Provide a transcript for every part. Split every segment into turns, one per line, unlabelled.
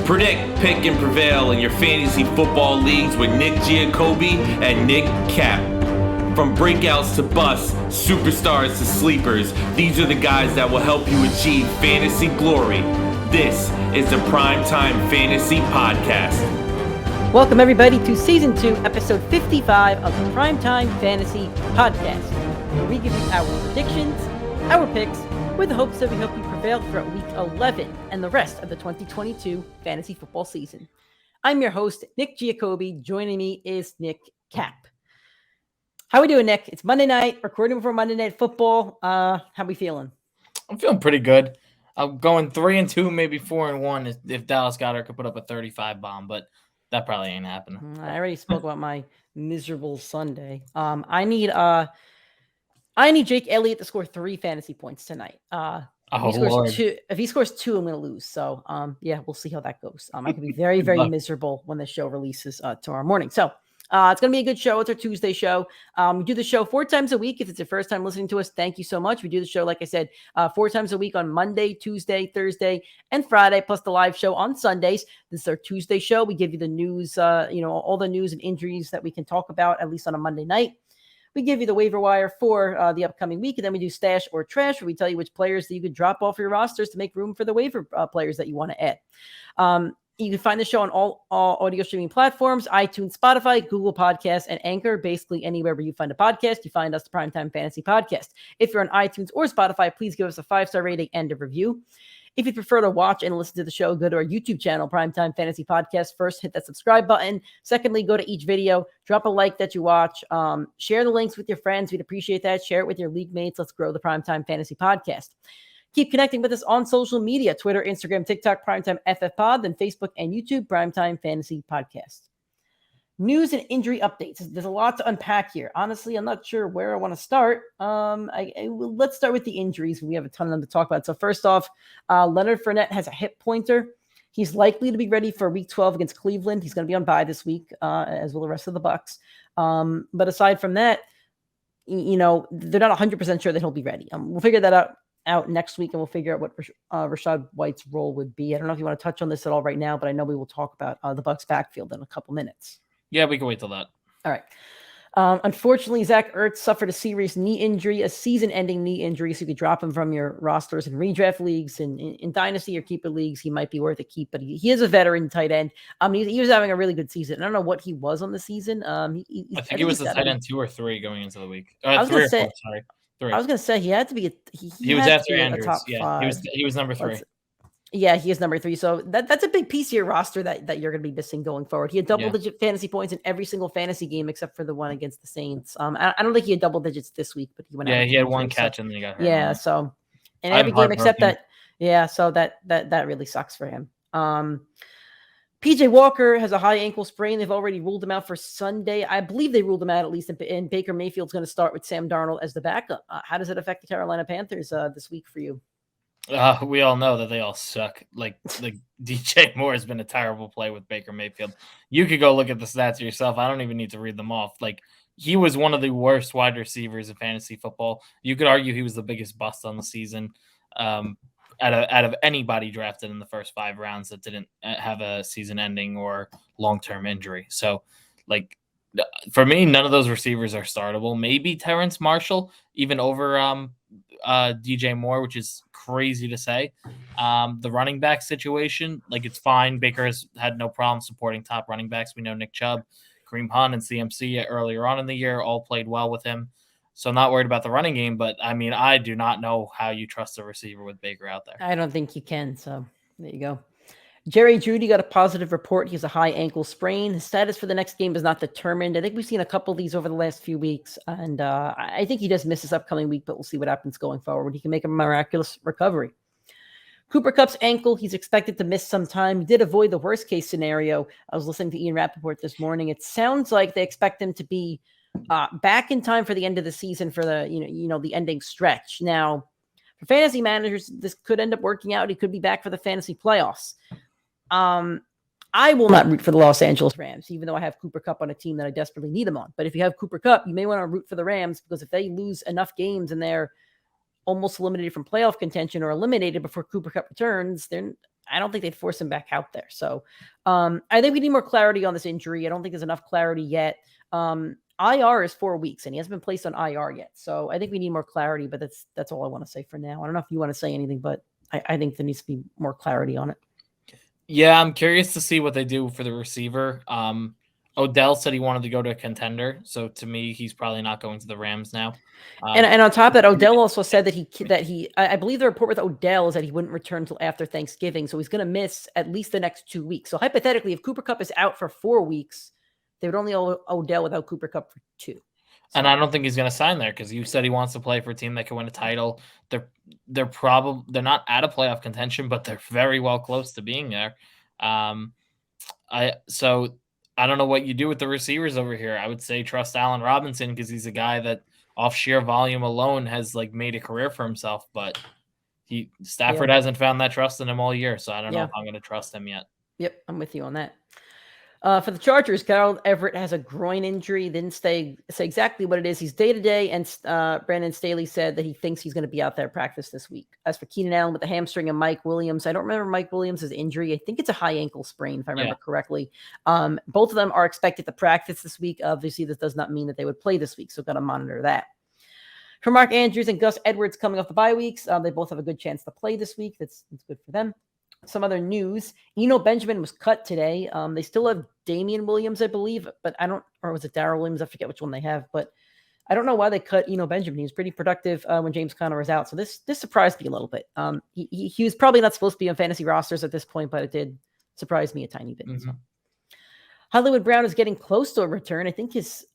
Predict, pick, and prevail in your fantasy football leagues with Nick Giacobbe and Nick Cap. From breakouts to busts, superstars to sleepers, these are the guys that will help you achieve fantasy glory. This is the PrimeTime Fantasy Podcast.
Welcome everybody to Season 2, Episode 55 of the PrimeTime Fantasy Podcast, where we give you our predictions, our picks, with the hopes that we help you prevail throughout Week 11 and the rest of the 2022 fantasy football season. I'm your host, Nick Giacobbe. Joining me is Nick Cap. How we doing, Nick? It's Monday night, recording before Monday Night Football. How we feeling?
I'm feeling pretty good. I'm going 3-2, maybe 4-1 if Dallas Goedert could put up a 35 bomb, but that probably ain't happening.
I already spoke about my miserable Sunday. I need Jake Elliott to score 3 fantasy points tonight. If he scores 2, I'm going to lose. So, we'll see how that goes. I could be very, very miserable when the show releases tomorrow morning. So, it's going to be a good show. It's our Tuesday show. We do the show 4 times a week. If it's your first time listening to us, thank you so much. We do the show, like I said, 4 times a week on Monday, Tuesday, Thursday, and Friday, plus the live show on Sundays. This is our Tuesday show. We give you the news, all the news and injuries that we can talk about, at least on a Monday night. We give you the waiver wire for the upcoming week, and then we do stash or trash, where we tell you which players that you could drop off your rosters to make room for the waiver players that you want to add. You can find the show on all audio streaming platforms, iTunes, Spotify, Google Podcasts, and Anchor. Basically, anywhere where you find a podcast, you find us, the PrimeTime Fantasy Podcast. If you're on iTunes or Spotify, please give us a 5-star rating and a review. If you prefer to watch and listen to the show, go to our YouTube channel, PrimeTime Fantasy Podcast. First, hit that subscribe button. Secondly, go to each video, drop a like that you watch, share the links with your friends. We'd appreciate that. Share it with your league mates. Let's grow the PrimeTime Fantasy Podcast. Keep connecting with us on social media, Twitter, Instagram, TikTok, PrimeTimeFFPod, then Facebook and YouTube, PrimeTime Fantasy Podcast. News and injury updates. There's a lot to unpack here. Honestly, I'm not sure where I want to start. Let's start with the injuries. We have a ton of them to talk about. So first off, Leonard Fournette has a hip pointer. He's likely to be ready for Week 12 against Cleveland. He's going to be on bye this week, as will the rest of the Bucs. But aside from that, they're not 100% sure that he'll be ready. We'll figure that out next week, and we'll figure out what Rachaad White's role would be. I don't know if you want to touch on this at all right now, but I know we will talk about the Bucs backfield in a couple minutes.
Yeah, we can wait till that.
All right. Unfortunately, Zach Ertz suffered a serious knee injury, a season-ending knee injury, so you could drop him from your rosters in redraft leagues and in dynasty or keeper leagues. He might be worth a keep, but he is a veteran tight end. He was having a really good season. I don't know what he was on the season.
I think he was the tight end 2 or 3 going into the week. 3 or 4, sorry. 3.
I was going to say he had to be
he was after Andrews. Yeah, he was number 3.
Yeah, he is number 3. So that's a big piece of your roster that you're going to be missing going forward. He had double-digit fantasy points in every single fantasy game except for the one against the Saints. I don't think he had double digits this week, but he went out.
Yeah, he had 1 catch and then he got hurt.
Yeah, so in every game except that. Yeah, so that really sucks for him. PJ Walker has a high ankle sprain. They've already ruled him out for Sunday. I believe they ruled him out at least, and Baker Mayfield's going to start with Sam Darnold as the backup. How does it affect the Carolina Panthers this week for you?
We all know that they all suck. Like DJ Moore has been a terrible play with Baker Mayfield. You could go look at the stats yourself. I don't even need to read them off. Like, he was one of the worst wide receivers in fantasy football. You could argue he was the biggest bust on the season out of anybody drafted in the first 5 rounds that didn't have a season-ending or long-term injury. So, for me, none of those receivers are startable. Maybe Terrence Marshall, even over DJ Moore, which is crazy to say. The running back situation, it's fine. Baker has had no problem supporting top running backs. We know Nick Chubb, Kareem Hunt, and CMC earlier on in the year all played well with him. So I'm not worried about the running game, but I do not know how you trust a receiver with Baker out there.
I don't think you can. So there you go. Jerry Jeudy got a positive report. He has a high ankle sprain. His status for the next game is not determined. I think we've seen a couple of these over the last few weeks, and I think he does miss this upcoming week, but we'll see what happens going forward. He can make a miraculous recovery. Cooper Kupp's ankle, he's expected to miss some time. He did avoid the worst-case scenario. I was listening to Ian Rappaport this morning. It sounds like they expect him to be back in time for the end of the season for the the ending stretch. Now, for fantasy managers, this could end up working out. He could be back for the fantasy playoffs. I will not root for the Los Angeles Rams, even though I have Cooper Kupp on a team that I desperately need him on. But if you have Cooper Kupp, you may want to root for the Rams, because if they lose enough games and they're almost eliminated from playoff contention or eliminated before Cooper Kupp returns, then I don't think they'd force him back out there. So I think we need more clarity on this injury. I don't think there's enough clarity yet. IR is 4 weeks, and he hasn't been placed on IR yet. So I think we need more clarity, but that's all I want to say for now. I don't know if you want to say anything, but I think there needs to be more clarity on it.
Yeah, I'm curious to see what they do for the receiver. Odell said he wanted to go to a contender, so to me, he's probably not going to the Rams now.
And on top of that, Odell also said that I believe the report with Odell is that he wouldn't return until after Thanksgiving, so he's going to miss at least the next 2 weeks. So hypothetically, if Cooper Kupp is out for 4 weeks, they would only owe Odell without Cooper Kupp for 2. So.
And I don't think he's going to sign there because you said he wants to play for a team that can win a title. They're not out of playoff contention, but they're very well close to being there. I don't know what you do with the receivers over here. I would say trust Allen Robinson because he's a guy that off sheer volume alone has like made a career for himself, but Stafford hasn't found that trust in him all year. So I don't know if I'm going to trust him yet.
Yep. I'm with you on that. For the Chargers, Gerald Everett has a groin injury. Didn't say exactly what it is. He's day-to-day, and Brandon Staley said that he thinks he's going to be out there practice this week. As for Keenan Allen with the hamstring and Mike Williams, I don't remember Mike Williams' injury. I think it's a high ankle sprain, if I remember correctly. Both of them are expected to practice this week. Obviously, this does not mean that they would play this week, so got to monitor that. For Mark Andrews and Gus Edwards coming off the bye weeks, they both have a good chance to play this week. That's good for them. Some other news. Eno Benjamin was cut today. They still have Damian Williams, I believe, but or was it Darrell Williams? I forget which one they have, but I don't know why they cut Eno Benjamin. He was pretty productive when James Conner was out. So this surprised me a little bit. He was probably not supposed to be on fantasy rosters at this point, but it did surprise me a tiny bit.
Mm-hmm.
So. Hollywood Brown is getting close to a return. I think he was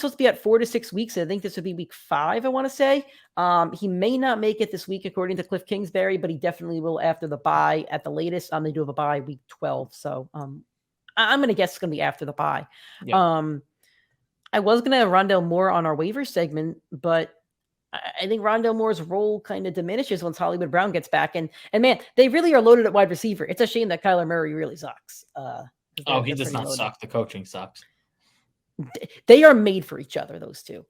supposed to be at 4 to 6 weeks. I think this would be week 5, I want to say. He may not make it this week, according to Cliff Kingsbury, but he definitely will after the bye at the latest. They do have a bye week 12. So I'm going to guess it's going to be after the bye. Yeah. I was going to have Rondale Moore on our waiver segment, but I think Rondale Moore's role kind of diminishes once Hollywood Brown gets back. And man, they really are loaded at wide receiver. It's a shame that Kyler Murray really sucks.
He does not suck. The coaching sucks.
They are made for each other, those two.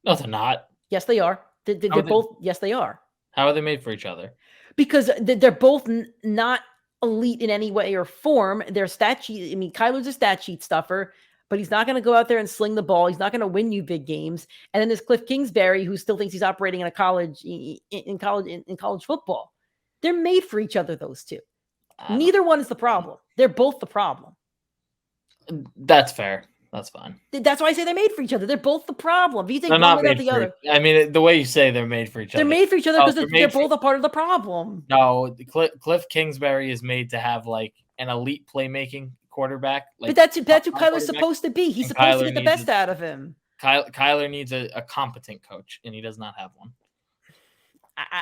No, they're not.
Yes, they are. They're both. Yes, they are.
How are they made for each other?
Because they're both not elite in any way or form. They're stat sheet. I mean, Kyler's a stat sheet stuffer, but he's not going to go out there and sling the ball. He's not going to win you big games. And then there's Cliff Kingsbury, who still thinks he's operating in college football. They're made for each other, those two. Neither one is the problem. They're both the problem.
That's fair. That's fine.
That's why I say they're made for each other. They're both the problem. If you think
one
without the other,
I mean, the way you say they're made for each other.
They're made for each other because they're both a part of the problem.
No, Cliff Kingsbury is made to have like an elite playmaking quarterback.
But that's who Kyler's supposed to be. He's supposed to get the best out of him.
Kyler needs a competent coach, and he does not have one.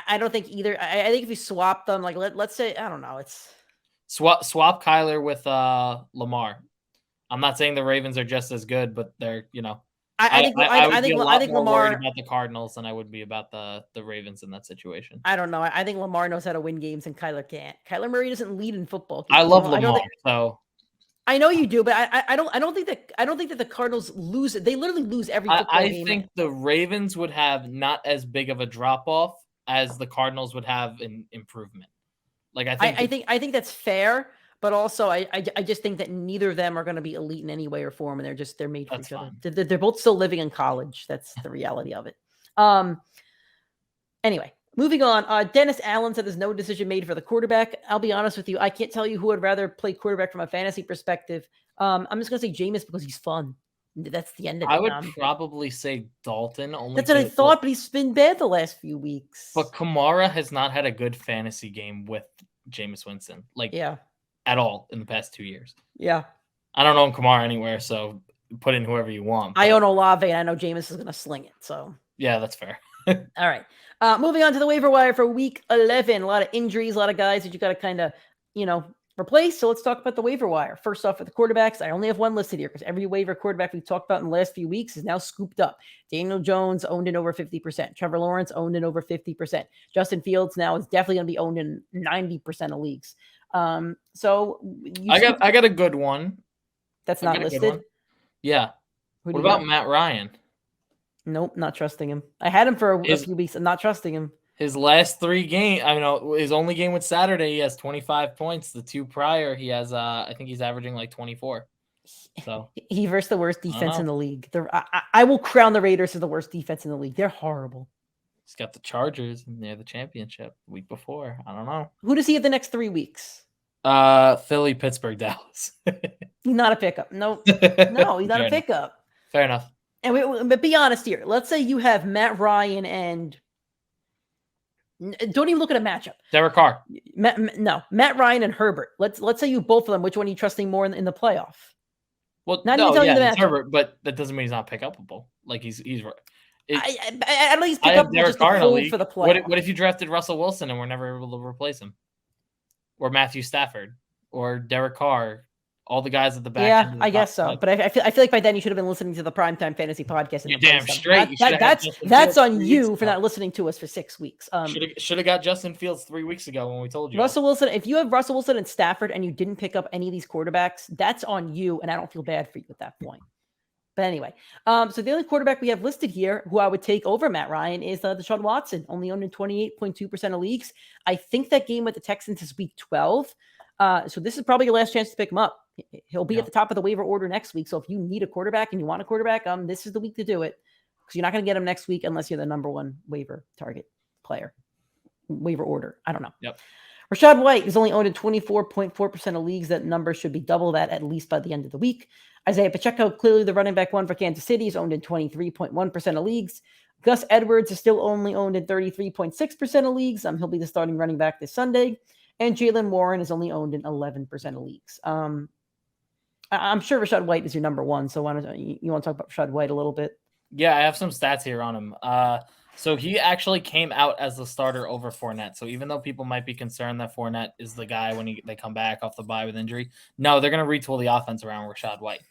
I don't think either. I think if you swap them, like let's say, I don't know, it's
swap Kyler with Lamar. I'm not saying the Ravens are just as good, but they're, I think Lamar worried about the Cardinals than I would be about the Ravens in that situation.
I don't know. I think Lamar knows how to win games and Kyler can't. Kyler Murray doesn't lead in football games.
I love Lamar, so
I know you do, but I don't think that the Cardinals lose. They literally lose every football game.
I think the Ravens would have not as big of a drop off as the Cardinals would have an improvement. Like I
think that's fair. But also, I just think that neither of them are going to be elite in any way or form, and they're made for each other. They're both still living in college. That's the reality of it. Anyway, moving on. Dennis Allen said there's no decision made for the quarterback. I'll be honest with you. I can't tell you who I'd rather play quarterback from a fantasy perspective. I'm just going to say Jameis because he's fun. That's the end of it.
I would probably say Dalton.
That's what I thought, but he's been bad the last few weeks.
But Kamara has not had a good fantasy game with Jameis Winston. At all in the past 2 years.
Yeah.
I don't own Kamara anywhere, so put in whoever you want.
I own Olave, and I know Jameis is going to sling it. So
yeah, that's fair.
All right. Moving on to the waiver wire for week 11. A lot of injuries, a lot of guys that you got to kind of, replace. So let's talk about the waiver wire. First off, for the quarterbacks, I only have one listed here because every waiver quarterback we've talked about in the last few weeks is now scooped up. Daniel Jones owned in over 50%. Trevor Lawrence owned in over 50%. Justin Fields now is definitely going to be owned in 90% of leagues. So
I got a good one.
That's not listed.
Yeah. What about Matt Ryan?
Nope, not trusting him. I had him for a few weeks. I'm not trusting him.
His last 3 games, his only game with Saturday, he has 25 points. The 2 prior, he has, I think he's averaging like 24. So
he versed the worst defense in the league. I will crown the Raiders as the worst defense in the league. They're horrible.
He's got the Chargers and they're the championship the week before. I don't know.
Who does he have the next 3 weeks?
Philly, Pittsburgh, Dallas.
He's not a pickup. No, he's not a pickup.
Fair enough.
But be honest here. Let's say you have Matt Ryan and don't even look at a matchup.
Derek Carr.
Matt Ryan and Herbert. Let's say you both of them. Which one are you trusting more in the playoff?
Well, it's Herbert, but that doesn't mean he's not pick upable. Like he's.
I don't think he's pick upable just to hold for the playoff.
What if you drafted Russell Wilson and we're never able to replace him, or Matthew Stafford, or Derek Carr? All the guys at the back.
Yeah, I guess so. But I feel like by then you should have been listening to the Primetime Fantasy Podcast.
You're damn straight.
That's on you for not listening to us for 6 weeks.
Should have got Justin Fields 3 weeks ago when we told you.
Russell Wilson, if you have Russell Wilson and Stafford and you didn't pick up any of these quarterbacks, that's on you, and I don't feel bad for you at that point. But anyway, so the only quarterback we have listed here who I would take over Matt Ryan is Deshaun Watson, only owned in 28.2% of leagues. I think that game with the Texans is week 12. So this is probably your last chance to pick him up. He'll be at the top of the waiver order next week. So if you need a quarterback and you want a quarterback, this is the week to do it, because you're not going to get him next week unless you're the number 1 waiver target player. Waiver order. I don't know.
Yep.
Rachaad White is only owned in 24.4% of leagues. That number should be double that at least by the end of the week. Isaiah Pacheco, clearly the running back 1 for Kansas City, is owned in 23.1% of leagues. Gus Edwards is still only owned in 33.6% of leagues. He'll be the starting running back this Sunday. And Jaylen Warren is only owned in 11% of leagues. I'm sure Rachaad White is your number 1. So why don't you want to talk about Rachaad White a little bit?
Yeah, I have some stats here on him. So he actually came out as the starter over Fournette. So even though people might be concerned that Fournette is the guy when they come back off the bye with injury, no, they're going to retool the offense around Rachaad White.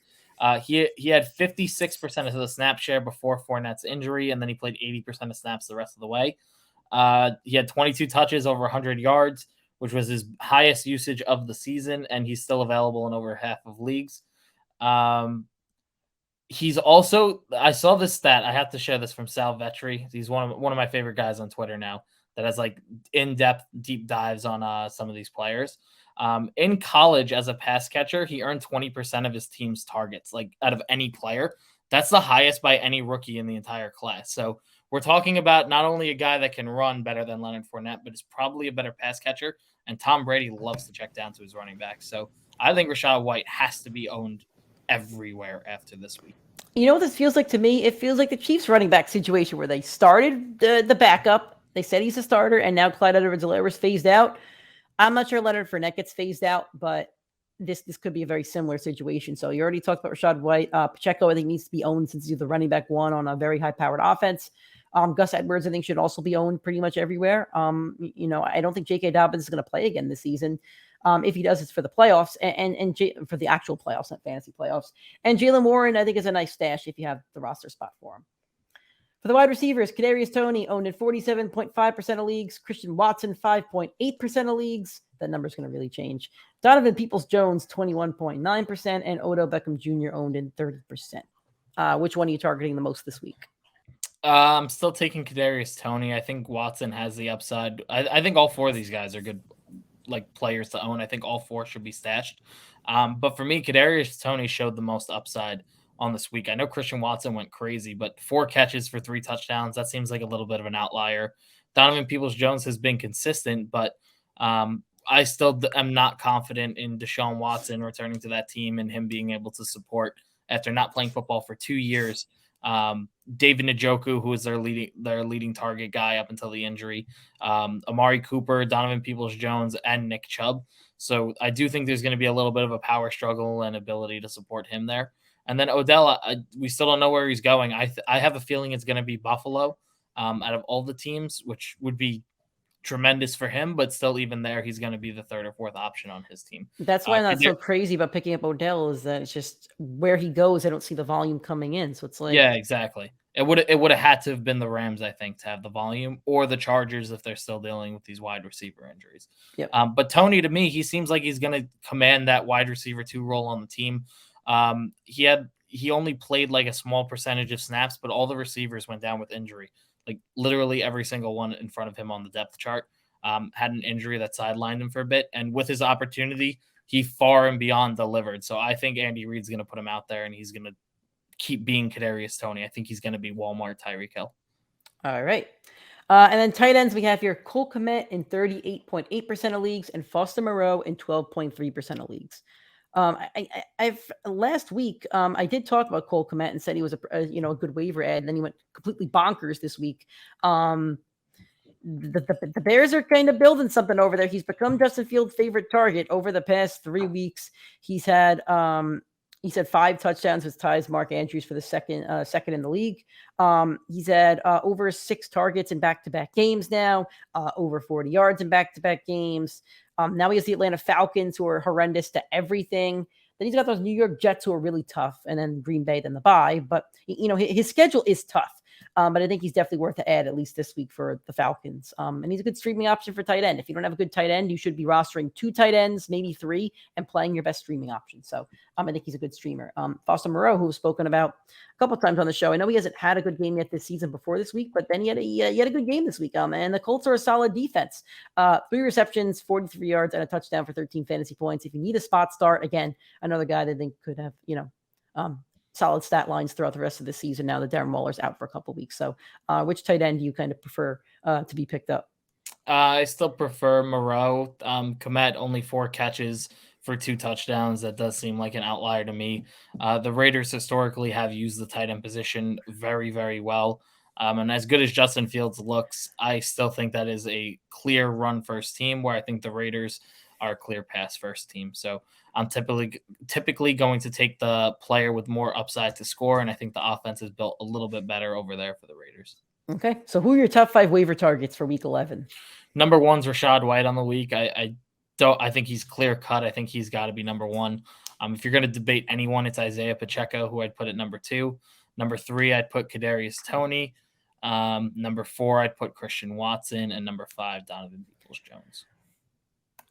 He had 56% of the snap share before Fournette's injury, and then he played 80% of snaps the rest of the way. He had 22 touches over 100 yards, which was his highest usage of the season, and he's still available in over half of leagues. He's also, I saw this stat. I have to share this from Sal Vetri. He's one of my favorite guys on Twitter now that has like in-depth deep dives on some of these players. In college as a pass catcher, he earned 20% of his team's targets, like out of any player. That's the highest by any rookie in the entire class. So we're talking about not only a guy that can run better than Leonard Fournette, but is probably a better pass catcher. And Tom Brady loves to check down to his running back. So I think Rachaad White has to be owned everywhere after this week.
You know what this feels like to me? It feels like the Chiefs running back situation where they started the backup. They said he's a starter, and now Clyde Edwards-Helaire is phased out. I'm not sure Leonard Fournette gets phased out, but this could be a very similar situation. So you already talked about Rachaad White. Pacheco, I think, needs to be owned since he's the running back 1 on a very high-powered offense. Gus Edwards, I think, should also be owned pretty much everywhere. I don't think J.K. Dobbins is going to play again this season. If he does, it's for the playoffs and for the actual playoffs, not fantasy playoffs. And Jaylen Warren, I think, is a nice stash if you have the roster spot for him. For the wide receivers, Kadarius Toney owned in 47.5% of leagues. Christian Watson, 5.8% of leagues. That number is going to really change. Donovan Peoples-Jones, 21.9%. And Odell Beckham Jr. owned in 30%. Which one are you targeting the most this week?
I'm still taking Kadarius Toney. I think Watson has the upside. I think all 4 of these guys are good players to own. I think all 4 should be stashed. But for me, Kadarius Toney showed the most upside on this week. I know Christian Watson went crazy, but 4 catches for 3 touchdowns, that seems like a little bit of an outlier. Donovan Peoples-Jones has been consistent, but I still am not confident in Deshaun Watson returning to that team and him being able to support after not playing football for 2 years. David Njoku, who is their leading target guy up until the injury, Amari Cooper, Donovan Peoples-Jones, and Nick Chubb. So I do think there's going to be a little bit of a power struggle and ability to support him there. And then Odell, we still don't know where he's going. I have a feeling it's going to be Buffalo out of all the teams, which would be tremendous for him, but still even there, he's going to be the 3rd or 4th option on his team.
That's why I'm not so crazy about picking up Odell, is that it's just where he goes, I don't see the volume coming in. So it's like,
yeah, exactly. It would have had to have been the Rams, I think, to have the volume, or the Chargers if they're still dealing with these wide receiver injuries.
Yep.
But Toney, to me, he seems like he's going to command that wide receiver 2 role on the team. He had he only played like a small percentage of snaps, but all the receivers went down with injury. Like literally every single one in front of him on the depth chart had an injury that sidelined him for a bit. And with his opportunity, he far and beyond delivered. So I think Andy Reid's going to put him out there, and he's going to keep being Kadarius Toney. I think he's going to be Walmart Tyreek Hill.
All right. And then tight ends, we have here Cole Kmet in 38.8% of leagues and Foster Moreau in 12.3% of leagues. Last week, I did talk about Cole Kmet and said he was a good waiver ad, and then he went completely bonkers this week. The Bears are kind of building something over there. He's become Justin Fields' favorite target over the past 3 weeks. He's had 5 touchdowns, which ties Mark Andrews for the second in the league. He's had over 6 targets in back-to-back games now, over 40 yards in back-to-back games. Now he has the Atlanta Falcons, who are horrendous to everything. Then he's got those New York Jets, who are really tough, and then Green Bay, then the bye. But his schedule is tough. But I think he's definitely worth the ad, at least this week, for the Falcons. And he's a good streaming option for tight end. If you don't have a good tight end, you should be rostering 2 tight ends, maybe 3, and playing your best streaming option. So I think he's a good streamer. Foster Moreau, who was spoken about a couple of times on the show. I know he hasn't had a good game yet this season before this week, but then he had a good game this week. And the Colts are a solid defense. 3 receptions, 43 yards, and a touchdown for 13 fantasy points. If you need a spot start, again, another guy that I think could have, solid stat lines throughout the rest of the season now that Darren Waller's out for a couple of weeks. So which tight end do you kind of prefer to be picked up?
I still prefer Moreau. Kmet, only 4 catches for 2 touchdowns. That does seem like an outlier to me. The Raiders historically have used the tight end position very, very well. And as good as Justin Fields looks, I still think that is a clear run first team, where I think the Raiders are a clear pass first team. So I'm typically going to take the player with more upside to score, and I think the offense is built a little bit better over there for the Raiders.
Okay, so who are your top 5 waiver targets for Week 11?
Number 1's Rachaad White on the week. I think he's clear cut. I think he's got to be number 1. If you're going to debate anyone, it's Isaiah Pacheco, who I'd put at number 2. Number 3, I'd put Kadarius Toney. Number 4, I'd put Christian Watson, and number 5, Donovan Peoples-Jones.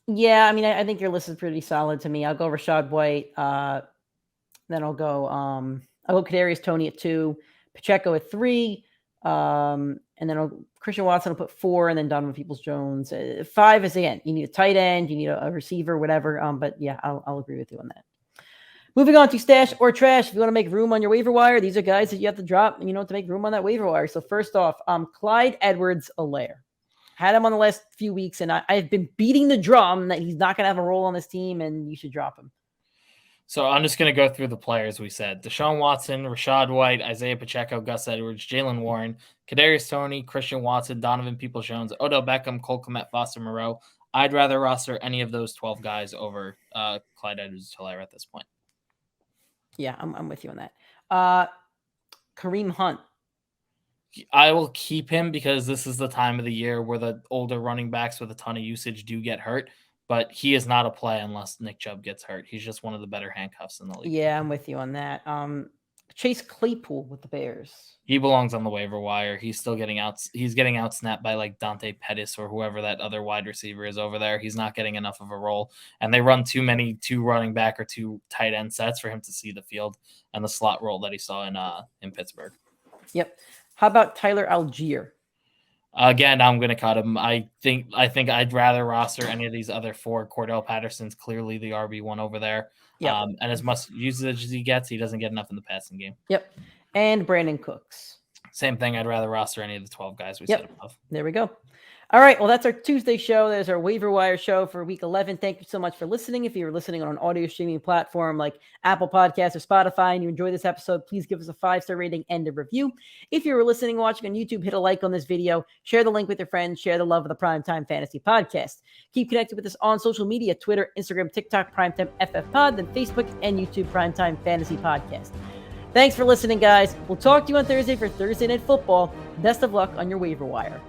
Yeah, I mean, I think your list is pretty solid to me. I'll go Rachaad White. Then I'll go Kadarius Toney at 2, Pacheco at 3, and then Christian Watson will put 4, and then Donovan Peoples-Jones 5 is the end. You need a tight end, you need a receiver, whatever. But yeah, I'll agree with you on that. Moving on to stash or trash. If you want to make room on your waiver wire, these are guys that you have to drop, to make room on that waiver wire. So first off, Clyde Edwards-Helaire. Had him on the last few weeks, and I've been beating the drum that he's not going to have a role on this team, and you should drop him.
So I'm just going to go through the players we said. Deshaun Watson, Rachaad White, Isaiah Pacheco, Gus Edwards, Jalen Warren, Kadarius Toney, Christian Watson, Donovan Peoples-Jones, Odell Beckham, Cole Kmet, Foster Moreau. I'd rather roster any of those 12 guys over Clyde Edwards-Helaire at this point.
Yeah, I'm with you on that. Kareem Hunt.
I will keep him because this is the time of the year where the older running backs with a ton of usage do get hurt, but he is not a play unless Nick Chubb gets hurt. He's just one of the better handcuffs in the league.
Yeah, I'm with you on that. Chase Claypool with the Bears.
He belongs on the waiver wire. He's still getting out. He's getting out snapped by like Dante Pettis or whoever that other wide receiver is over there. He's not getting enough of a role, and they run too many 2 running back or 2 tight end sets for him to see the field and the slot role that he saw in Pittsburgh.
Yep. How about Tyler Algier?
Again, I'm going to cut him. I think I'd rather roster any of these other 4. Cordell Patterson's clearly the RB1 over there. Yep. And as much usage as he gets, he doesn't get enough in the passing game.
Yep. And Brandon Cooks.
Same thing. I'd rather roster any of the 12 guys we said above.
There we go. All right. Well, that's our Tuesday show. There's our waiver wire show for Week 11. Thank you so much for listening. If you're listening on an audio streaming platform like Apple Podcasts or Spotify and you enjoy this episode, please give us a 5-star rating and a review. If you're listening or watching on YouTube, hit a like on this video, share the link with your friends, share the love of the Primetime Fantasy Podcast. Keep connected with us on social media, Twitter, Instagram, TikTok, PrimeTimeFFPod, then Facebook and YouTube Primetime Fantasy Podcast. Thanks for listening, guys. We'll talk to you on Thursday for Thursday Night Football. Best of luck on your waiver wire.